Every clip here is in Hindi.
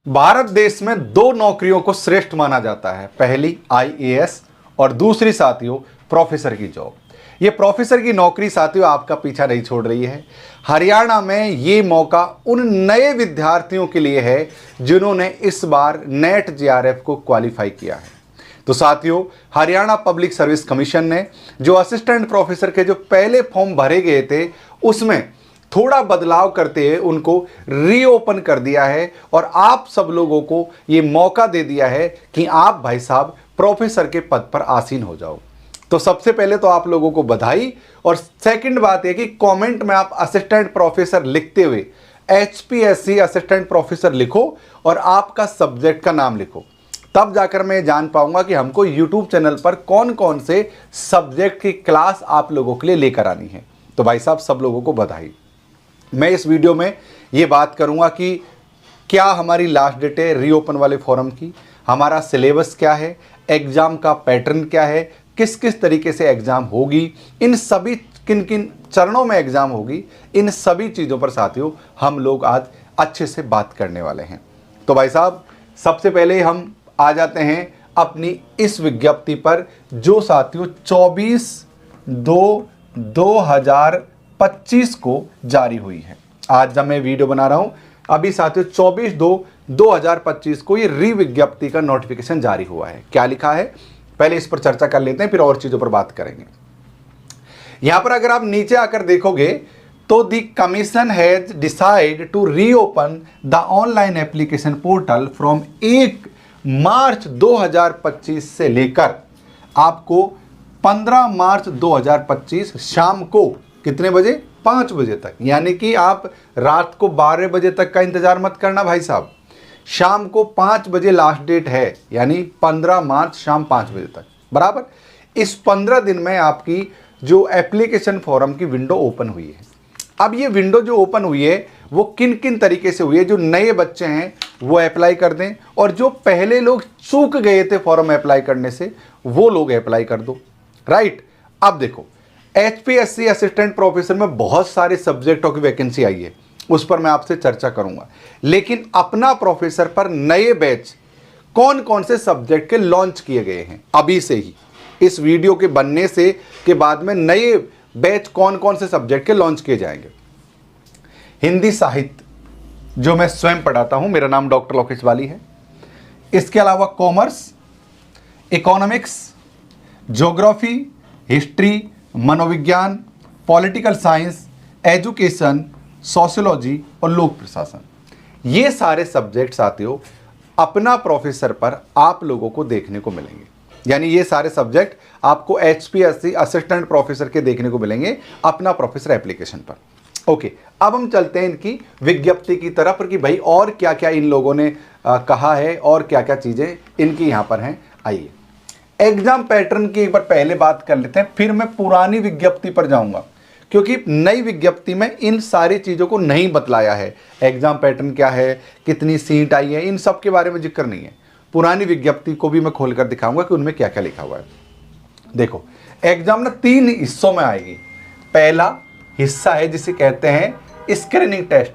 भारत देश में दो नौकरियों को श्रेष्ठ माना जाता है, पहली आईएएस और दूसरी साथियों प्रोफेसर की जॉब। ये प्रोफेसर की नौकरी साथियों आपका पीछा नहीं छोड़ रही है। हरियाणा में ये मौका उन नए विद्यार्थियों के लिए है जिन्होंने इस बार नेट जेआरएफ को क्वालिफाई किया है। तो साथियों, हरियाणा पब्लिक सर्विस कमीशन ने जो असिस्टेंट प्रोफेसर के जो पहले फॉर्म भरे गए थे उसमें थोड़ा बदलाव करते हुए उनको रीओपन कर दिया है और आप सब लोगों को ये मौका दे दिया है कि आप भाई साहब प्रोफेसर के पद पर आसीन हो जाओ। तो सबसे पहले तो आप लोगों को बधाई। और सेकंड बात है कि कमेंट में आप असिस्टेंट प्रोफेसर लिखते हुए एचपीएससी असिस्टेंट प्रोफेसर लिखो और आपका सब्जेक्ट का नाम लिखो, तब जाकर मैं जान पाऊंगा कि हमको यूट्यूब चैनल पर कौन कौन से सब्जेक्ट की क्लास आप लोगों के लिए लेकर आनी है। तो भाई साहब सब लोगों को बधाई। मैं इस वीडियो में ये बात करूंगा कि क्या हमारी लास्ट डेट है रीओपन वाले फॉर्म की, हमारा सिलेबस क्या है, एग्ज़ाम का पैटर्न क्या है, किस किस तरीके से एग्ज़ाम होगी, इन सभी किन किन चरणों में एग्ज़ाम होगी, इन सभी चीज़ों पर साथियों हम लोग आज अच्छे से बात करने वाले हैं। तो भाई साहब सबसे पहले हम आ जाते हैं अपनी इस विज्ञप्ति पर जो साथियों 24/2/2025 को जारी हुई है। आज जब मैं वीडियो बना रहा हूं अभी साथियों 24/2/2025 को ये री-विज्ञप्ति का नोटिफिकेशन जारी हुआ है। क्या लिखा है पहले इस पर चर्चा कर लेते हैं, फिर और चीजों पर बात करेंगे। यहां पर अगर आप नीचे आकर देखोगे तो the commission has decided to reopen the online application portal from 1 March 2025 से लेकर आपको 15 मार्च 2025 शाम को कितने बजे, 5 बजे तक। यानी कि आप रात को 12 बजे तक का इंतजार मत करना भाई साहब, शाम को 5 बजे लास्ट डेट है, यानी 15 मार्च शाम 5 बजे तक बराबर। इस 15 दिन में आपकी जो एप्लीकेशन फॉर्म की विंडो ओपन हुई है। अब ये विंडो जो ओपन हुई है वो किन किन तरीके से हुई है, जो नए बच्चे हैं वो अप्लाई कर दें और जो पहले लोग चूक गए थे फॉर्म अप्लाई करने से वो लोग अप्लाई कर दो, राइट। अब देखो एचपीएससी असिस्टेंट प्रोफेसर में बहुत सारे सब्जेक्टों की वैकेंसी आई है, उस पर मैं आपसे चर्चा करूंगा। लेकिन अपना प्रोफेसर पर नए बैच कौन कौन से सब्जेक्ट के लॉन्च किए गए हैं अभी से ही, इस वीडियो के बनने से के बाद में नए बैच कौन कौन से सब्जेक्ट के लॉन्च किए जाएंगे। हिंदी साहित्य जो मैं स्वयं पढ़ाता हूं, मेरा नाम डॉक्टर लोकेश वाली है। इसके अलावा कॉमर्स, इकोनॉमिक्स, ज्योग्राफी, हिस्ट्री, मनोविज्ञान, पॉलिटिकल साइंस, एजुकेशन, सोशियोलॉजी और लोक प्रशासन, ये सारे सब्जेक्ट साथियों अपना प्रोफेसर पर आप लोगों को देखने को मिलेंगे। यानी ये सारे सब्जेक्ट आपको एचपीएससी असिस्टेंट प्रोफेसर के देखने को मिलेंगे अपना प्रोफेसर एप्लीकेशन पर। ओके, अब हम चलते हैं इनकी विज्ञप्ति की तरफ कि भाई और क्या क्या इन लोगों ने कहा है और क्या क्या चीज़ें इनकी यहाँ पर हैं। आइए एग्जाम पैटर्न की एक बार पहले बात कर लेते हैं, फिर मैं पुरानी विज्ञप्ति पर जाऊंगा क्योंकि नई विज्ञप्ति में इन सारी चीज़ों को नहीं बतलाया है। एग्जाम पैटर्न क्या है, कितनी सीट आई है, इन सब के बारे में जिक्र नहीं है। पुरानी विज्ञप्ति को भी मैं खोलकर दिखाऊंगा कि उनमें क्या क्या लिखा हुआ है। देखो एग्जाम ना 3 हिस्सों में आएगी। पहला हिस्सा है जिसे कहते हैं स्क्रीनिंग टेस्ट।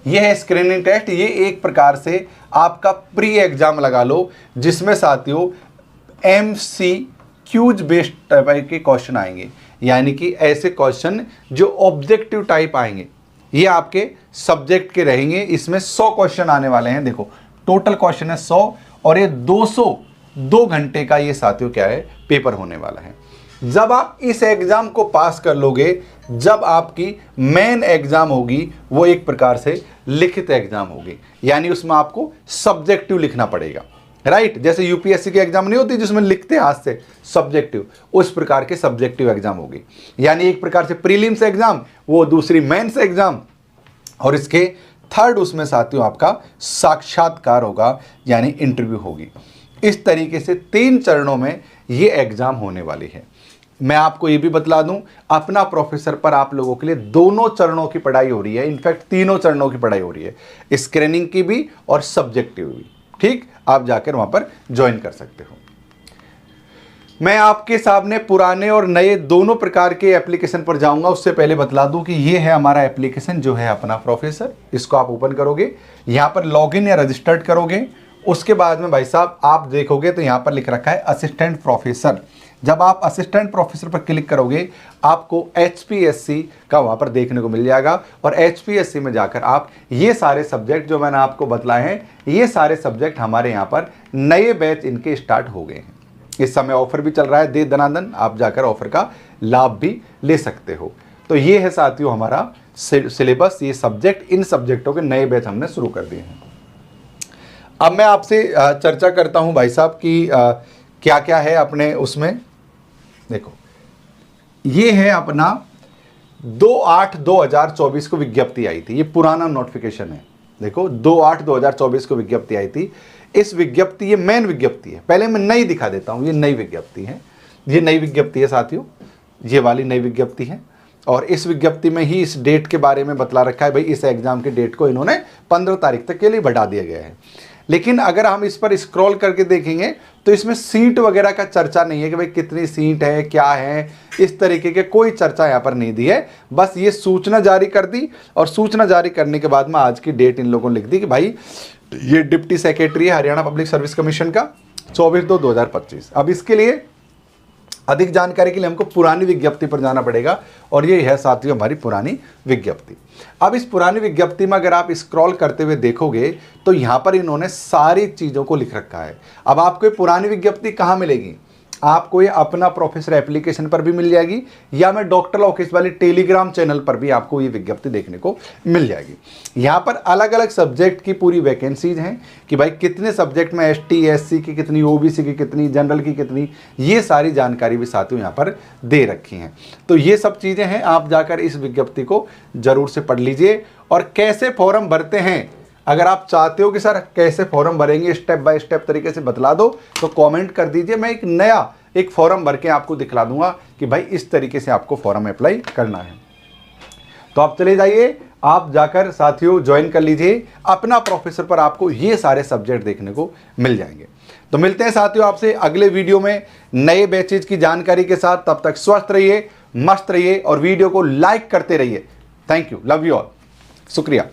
यह है स्क्रीनिंग टेस्ट, ये एक प्रकार से आपका प्री एग्जाम लगा लो जिसमें साथियों MCQs बेस्ड टाइप के क्वेश्चन आएंगे, यानी कि ऐसे क्वेश्चन जो ऑब्जेक्टिव टाइप आएंगे। ये आपके सब्जेक्ट के रहेंगे। इसमें 100 क्वेश्चन आने वाले हैं। देखो टोटल क्वेश्चन है 100 और ये 202 घंटे का ये साथियों क्या है पेपर होने वाला है। जब आप इस एग्जाम को पास कर लोगे, जब आपकी मेन एग्जाम होगी वो एक प्रकार से लिखित एग्जाम होगी, यानी उसमें आपको सब्जेक्टिव लिखना पड़ेगा, राइट। जैसे यूपीएससी की एग्जाम नहीं होती जिसमें लिखते हाथ से सब्जेक्टिव, उस प्रकार के सब्जेक्टिव एग्जाम होगी। यानी एक प्रकार से प्रीलिम्स एग्जाम, वो दूसरी मेंस एग्जाम, और इसके थर्ड उसमें साथियों आपका साक्षात्कार होगा, यानी इंटरव्यू होगी। इस तरीके से 3 चरणों में ये एग्जाम होने वाली है। मैं आपको ये भी बतला दूं, अपना प्रोफेसर पर आप लोगों के लिए दोनों चरणों की पढ़ाई हो रही है। इनफैक्ट 3 चरणों की पढ़ाई हो रही है, स्क्रीनिंग की भी और सब्जेक्टिव भी। ठीक, आप जाकर वहां पर ज्वाइन कर सकते हो। मैं आपके सामने पुराने और नए दोनों प्रकार के एप्लीकेशन पर जाऊंगा। उससे पहले बतला दूं कि ये है हमारा एप्लीकेशन जो है अपना प्रोफेसर। इसको आप ओपन करोगे, यहाँ पर लॉगिन या रजिस्टर्ड करोगे। उसके बाद में भाई साहब आप देखोगे तो यहाँ पर लिख रखा है असिस्टेंट प्रोफेसर। जब आप असिस्टेंट प्रोफेसर पर क्लिक करोगे आपको HPSC का वहाँ पर देखने को मिल जाएगा, और HPSC में जाकर आप ये सारे सब्जेक्ट जो मैंने आपको बतलाए हैं, ये सारे सब्जेक्ट हमारे यहाँ पर नए बैच इनके स्टार्ट हो गए हैं। इस समय ऑफर भी चल रहा है, दे दनादन, आप जाकर ऑफर का लाभ भी ले सकते हो। तो ये है साथियों हमारा सिलेबस, ये सब्जेक्ट, इन सब्जेक्टों के नए बैच हमने शुरू कर दिए हैं। अब मैं आपसे चर्चा करता हूं भाई साहब कि क्या क्या है अपने उसमें। देखो ये है अपना 2/8/2024 को विज्ञप्ति आई थी, ये पुराना नोटिफिकेशन है। देखो 2/8/2024 को विज्ञप्ति आई थी। इस विज्ञप्ति, ये मेन विज्ञप्ति है, पहले मैं नई दिखा देता हूं। ये नई विज्ञप्ति है, ये नई विज्ञप्ति है साथियों, ये वाली नई विज्ञप्ति है। और इस विज्ञप्ति में ही इस डेट के बारे में बतला रखा है, भाई इस एग्जाम के डेट को इन्होंने 15 तारीख तक के लिए बढ़ा दिया गया है। लेकिन अगर हम इस पर स्क्रॉल करके देखेंगे तो इसमें सीट वगैरह का चर्चा नहीं है कि भाई कितनी सीट है, क्या है, इस तरीके के कोई चर्चा यहाँ पर नहीं दी है। बस ये सूचना जारी कर दी, और सूचना जारी करने के बाद में आज की डेट इन लोगों ने लिख दी कि भाई ये डिप्टी सेक्रेटरी है हरियाणा पब्लिक सर्विस कमीशन का 24/2/2025। अब इसके लिए अधिक जानकारी के लिए हमको पुरानी विज्ञप्ति पर जाना पड़ेगा, और ये है साथियों हमारी पुरानी विज्ञप्ति। अब इस पुरानी विज्ञप्ति में अगर आप स्क्रॉल करते हुए देखोगे तो यहाँ पर इन्होंने सारी चीज़ों को लिख रखा है। अब आपको ये पुरानी विज्ञप्ति कहाँ मिलेगी? आपको ये अपना प्रोफेसर एप्लीकेशन पर भी मिल जाएगी, या मैं डॉक्टर ऑफिस वाले टेलीग्राम चैनल पर भी आपको ये विज्ञप्ति देखने को मिल जाएगी। यहाँ पर अलग अलग सब्जेक्ट की पूरी वैकेंसीज हैं कि भाई कितने सब्जेक्ट में ST SC की कितनी, OBC की कितनी, जनरल की कितनी, ये सारी जानकारी भी साथियों यहाँ पर दे रखी हैं। तो ये सब चीज़ें हैं, आप जाकर इस विज्ञप्ति को ज़रूर से पढ़ लीजिए। और कैसे फॉर्म भरते हैं, अगर आप चाहते हो कि सर कैसे फॉर्म भरेंगे स्टेप बाय स्टेप तरीके से बतला दो, तो कमेंट कर दीजिए। मैं एक नया फॉर्म भर के आपको दिखला दूंगा कि भाई इस तरीके से आपको फॉर्म अप्लाई करना है। तो आप चले जाइए, आप जाकर साथियों ज्वाइन कर लीजिए अपना प्रोफेसर पर, आपको ये सारे सब्जेक्ट देखने को मिल जाएंगे। तो मिलते हैं साथियों आपसे अगले वीडियो में नए बैचेज की जानकारी के साथ। तब तक स्वस्थ रहिए, मस्त रहिए और वीडियो को लाइक करते रहिए। Thank you, love you all, शुक्रिया।